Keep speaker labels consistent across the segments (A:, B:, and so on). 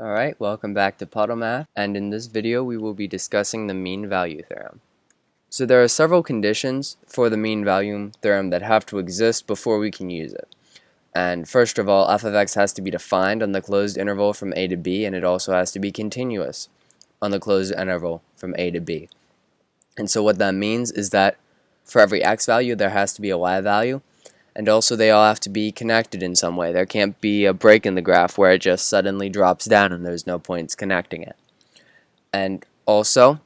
A: Alright, welcome back to Puddle Math, and in this video we will be discussing the mean value theorem. So there are several conditions for the mean value theorem that have to exist before we can use it. And first of all, f of x has to be defined on the closed interval from a to b, and it also has to be continuous on the closed interval from a to b. And so what that means is that for every x value there has to be a y value, and also they all have to be connected in some way. There can't be a break in the graph where it just suddenly drops down and there's no points connecting it. And also,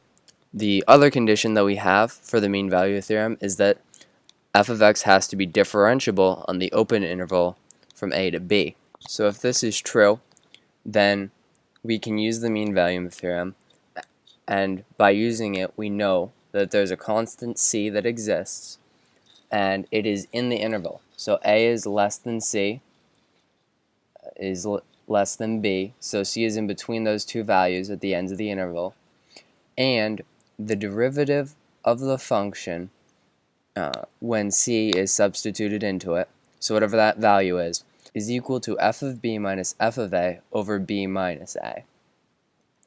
A: the other condition that we have for the mean value theorem is that f of x has to be differentiable on the open interval from a to b. So if this is true, then we can use the mean value theorem, and by using it we know that there's a constant c that exists and it is in the interval. So a is less than c, is less than b, so c is in between those two values at the ends of the interval, and the derivative of the function when c is substituted into it, so whatever that value is equal to f of b minus f of a over b minus a.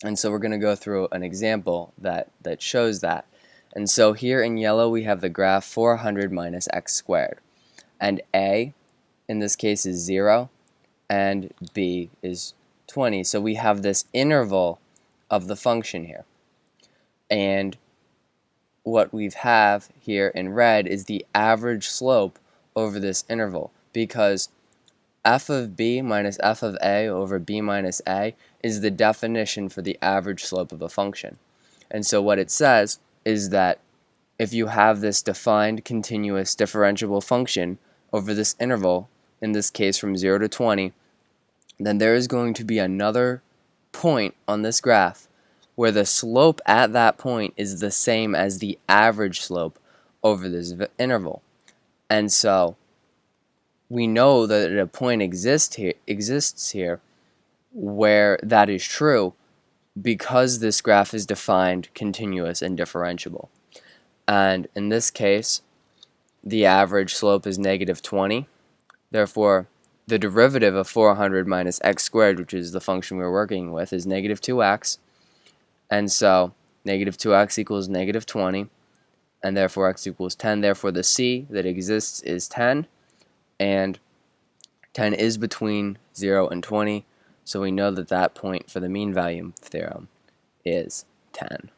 A: And so we're going to go through an example that shows that. And so here in yellow we have the graph 400 minus x squared, and a in this case is 0 and b is 20. So we have this interval of the function here, and what we have here in red is the average slope over this interval, because f of b minus f of a over b minus a is the definition for the average slope of a function. And so what it says is that if you have this defined continuous differentiable function over this interval, in this case from 0 to 20, then there is going to be another point on this graph where the slope at that point is the same as the average slope over this interval. And so we know that a point exists here where that is true, because this graph is defined continuous and differentiable. And in this case, the average slope is negative 20. Therefore, the derivative of 400 minus x squared, which is the function we're working with, is negative 2x. And so negative 2x equals negative 20, and therefore x equals 10. Therefore, the c that exists is 10, and 10 is between 0 and 20. So we know that that point for the mean value theorem is 10.